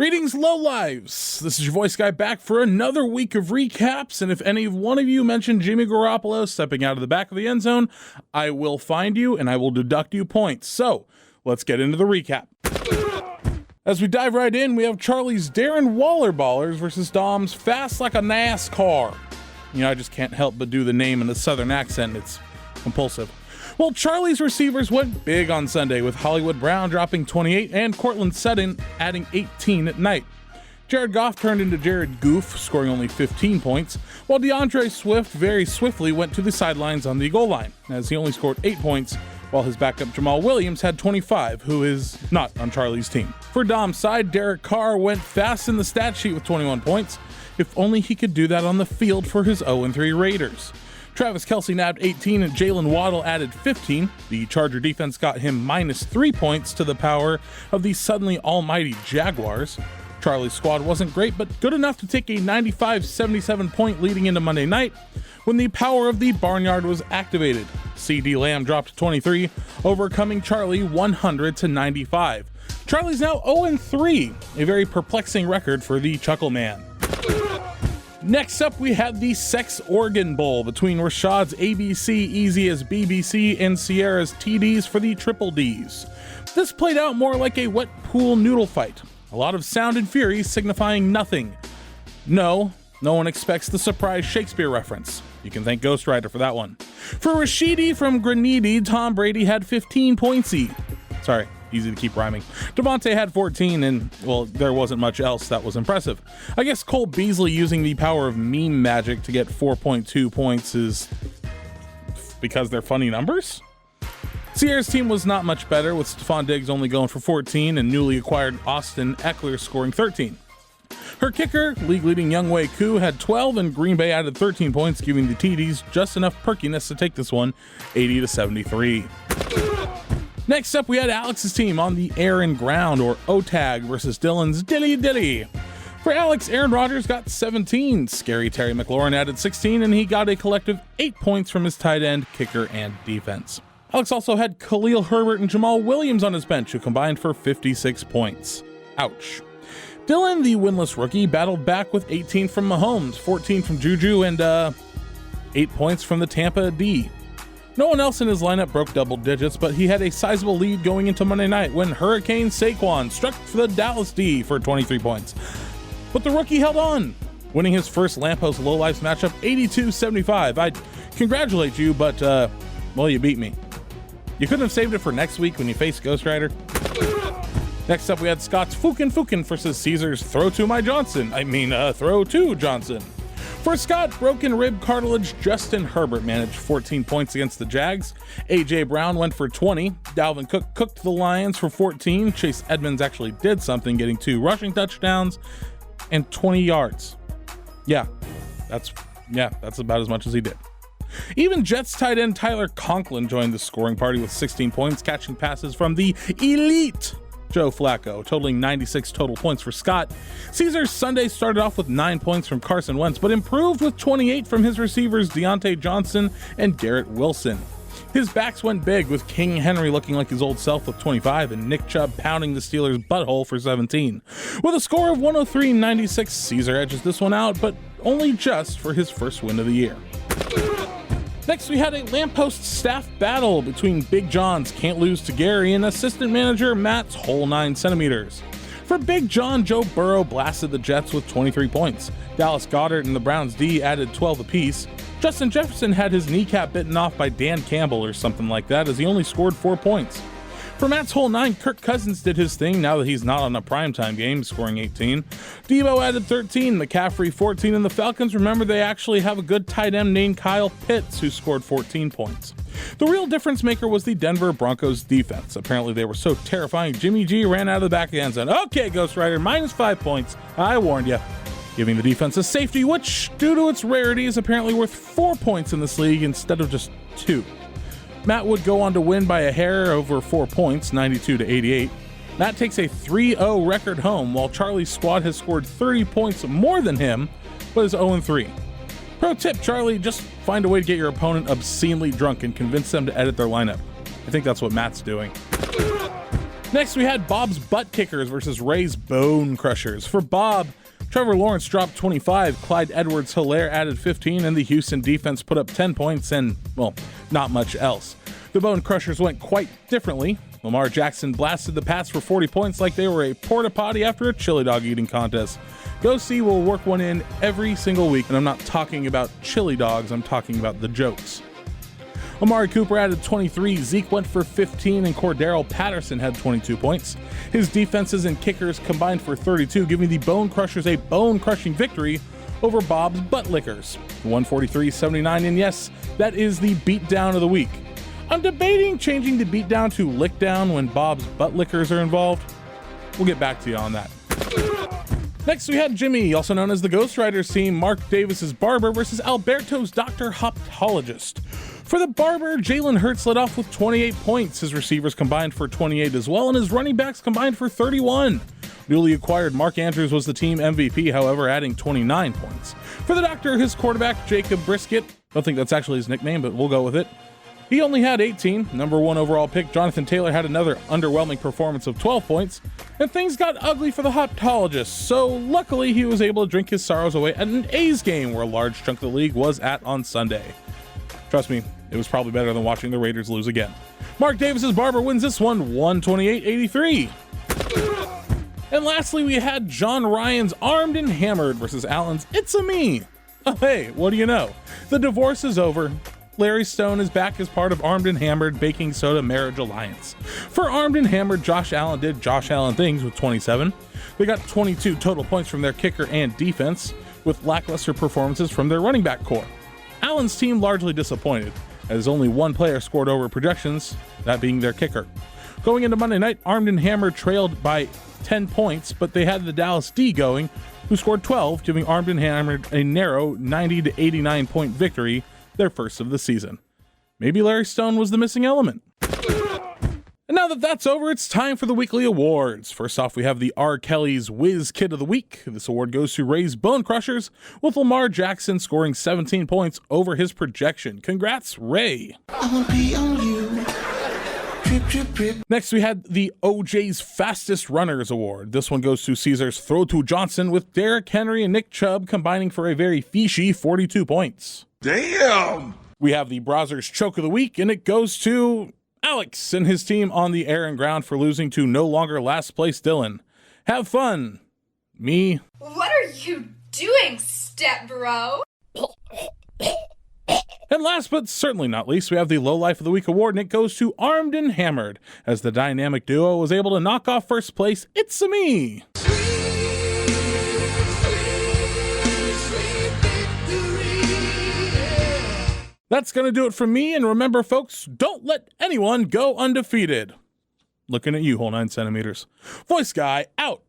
Greetings, Lowlifes! This is your voice guy back for another week of recaps, and if any one of you mentioned Jimmy Garoppolo stepping out of the back of the end zone, I will find you and I will deduct you points. So, let's get into the recap. As we dive right in, we have Charlie's Darren Waller Ballers versus Dom's Fast Like a NASCAR. You know, I just can't help but do the name in a southern accent. It's compulsive. Well, Charlie's receivers went big on Sunday, with Hollywood Brown dropping 28 and Cortland Sutton adding 18 at night. Jared Goff turned into Jared Goof, scoring only 15 points, while DeAndre Swift very swiftly went to the sidelines on the goal line, as he only scored 8 points, while his backup Jamal Williams had 25, who is not on Charlie's team. For Dom's side, Derek Carr went fast in the stat sheet with 21 points. If only he could do that on the field for his 0-3 Raiders. Travis Kelce nabbed 18 and Jalen Waddle added 15. The Charger defense got him -3 points to the power of the suddenly almighty Jaguars. Charlie's squad wasn't great, but good enough to take a 95-77 point leading into Monday night when the power of the barnyard was activated. CD Lamb dropped 23, overcoming Charlie 100-95. Charlie's now 0-3, a very perplexing record for the Chuckle Man. Next up, we had the Sex Organ Bowl between Rashad's ABC, Easy as BBC, and Sierra's TDs for the Triple Ds. This played out more like a wet pool noodle fight. A lot of sound and fury signifying nothing. No one expects the surprise Shakespeare reference. You can thank Ghost Rider for that one. For Rashidi from Grenady, Tom Brady had 15 pointsy. Sorry. Easy to keep rhyming. Devontae had 14, and, well, there wasn't much else that was impressive. I guess Cole Beasley using the power of meme magic to get 4.2 points is because they're funny numbers? Sierra's team was not much better, with Stephon Diggs only going for 14 and newly acquired Austin Eckler scoring 13. Her kicker, league-leading Younghoe Koo, had 12, and Green Bay added 13 points, giving the TDs just enough perkiness to take this one 80-73. Next up, we had Alex's team on the air and ground, or OTAG, versus Dylan's Dilly Dilly. For Alex, Aaron Rodgers got 17, Scary Terry McLaurin added 16, and he got a collective 8 points from his tight end, kicker, and defense. Alex also had Khalil Herbert and Jamal Williams on his bench, who combined for 56 points. Ouch. Dylan, the winless rookie, battled back with 18 from Mahomes, 14 from Juju, and 8 points from the Tampa D. No one else in his lineup broke double digits, but he had a sizable lead going into Monday night when Hurricane Saquon struck for the Dallas D for 23 points. But the rookie held on, winning his first Lamppost Lowlifes matchup 82-75. I congratulate you, but, well, you beat me. You couldn't have saved it for next week when you face Ghost Rider. Next up, we had Scott's Fukin versus Caesar's Throw to Johnson. For Scott, broken rib cartilage Justin Herbert managed 14 points against the Jags. A.J. Brown went for 20. Dalvin Cook cooked the Lions for 14. Chase Edmonds actually did something, getting 2 rushing touchdowns and 20 yards. Yeah, that's about as much as he did. Even Jets tight end Tyler Conklin joined the scoring party with 16 points, catching passes from the elite Joe Flacco, totaling 96 total points for Scott. Caesar's Sunday started off with 9 points from Carson Wentz, but improved with 28 from his receivers Deontay Johnson and Garrett Wilson. His backs went big, with King Henry looking like his old self with 25 and Nick Chubb pounding the Steelers' butthole for 17. With a score of 103-96, Caesar edges this one out, but only just for his first win of the year. Next, we had a Lamppost staff battle between Big John's Can't Lose to Gary and assistant manager Matt's Whole 9 centimeters. For Big John, Joe Burrow blasted the Jets with 23 points. Dallas Goedert and the Browns D added 12 apiece. Justin Jefferson had his kneecap bitten off by Dan Campbell or something like that, as he only scored 4 points. For Matt's Whole 9, Kirk Cousins did his thing now that he's not on a primetime game, scoring 18. Debo added 13, McCaffrey 14, and the Falcons, remember, they actually have a good tight end named Kyle Pitts, who scored 14 points. The real difference maker was the Denver Broncos defense. Apparently they were so terrifying, Jimmy G ran out of the back of the end zone. Okay, Ghost Rider, -5 points. I warned you. Giving the defense a safety, which, due to its rarity, is apparently worth 4 points in this league instead of just 2. Matt would go on to win by a hair over 4 points, 92-88. Matt takes a 3-0 record home, while Charlie's squad has scored 30 points more than him, but is 0-3. Pro tip, Charlie, just find a way to get your opponent obscenely drunk and convince them to edit their lineup. I think that's what Matt's doing. Next, we had Bob's Butt Kickers versus Ray's Bone Crushers. For Bob, Trevor Lawrence dropped 25, Clyde Edwards-Helaire added 15, and the Houston defense put up 10 points and, well, not much else. The Bone Crushers went quite differently. Lamar Jackson blasted the Pats for 40 points like they were a porta potty after a chili dog eating contest. Go See will work one in every single week, and I'm not talking about chili dogs, I'm talking about the jokes. Amari Cooper added 23, Zeke went for 15, and Cordero Patterson had 22 points. His defenses and kickers combined for 32, giving the Bone Crushers a bone-crushing victory over Bob's Butt Lickers, 143-79, and yes, that is the beatdown of the week. I'm debating changing the beatdown to lickdown when Bob's Butt Lickers are involved. We'll get back to you on that. Next, we had Jimmy, also known as the Ghost Riders team, Mark Davis's barber versus Alberto's Dr. Hoptologist. For the barber, Jalen Hurts led off with 28 points. His receivers combined for 28 as well, and his running backs combined for 31. Newly acquired Mark Andrews was the team MVP, however, adding 29 points. For the doctor, his quarterback, Jacob Brisket, I don't think that's actually his nickname, but we'll go with it. He only had 18. Number 1 overall pick, Jonathan Taylor, had another underwhelming performance of 12 points, and things got ugly for the Hoptologist, so luckily he was able to drink his sorrows away at an A's game where a large chunk of the league was at on Sunday. Trust me, it was probably better than watching the Raiders lose again. Mark Davis's barber wins this one, 128-83. And lastly, we had John Ryan's Armed and Hammered versus Allen's It's-a-Me. Oh hey, what do you know? The divorce is over. Larry Stone is back as part of Armed and Hammered Baking Soda Marriage Alliance. For Armed and Hammered, Josh Allen did Josh Allen things with 27. They got 22 total points from their kicker and defense, with lackluster performances from their running back core. Allen's team largely disappointed, as only one player scored over projections, that being their kicker. Going into Monday night, Armed and Hammered trailed by 10 points, but they had the Dallas D going, who scored 12, giving Armed and Hammered a narrow 90-89 point victory, their first of the season. Maybe Larry Stone was the missing element. And now that that's over, it's time for the weekly awards. First off, we have the R. Kelly's Whiz Kid of the Week. This award goes to Ray's Bone Crushers, with Lamar Jackson scoring 17 points over his projection. Congrats, Ray. I'ma be on you. Drip, drip, drip. Next, we had the OJ's Fastest Runners Award. This one goes to Caesar's Throw to Johnson, with Derrick Henry and Nick Chubb combining for a very fishy 42 points. Damn! We have the Brazzers Choke of the Week, and it goes to Alex and his team on the air and ground for losing to no longer last place Dylan. Have fun. Me. What are you doing, step bro? And last but certainly not least, we have the Lowlife of the Week award, and it goes to Armed and Hammered, as the dynamic duo was able to knock off first place It's-a-Me. That's going to do it for me, and remember, folks, don't let anyone go undefeated. Looking at you, whole 9 centimeters. Voice Guy, out.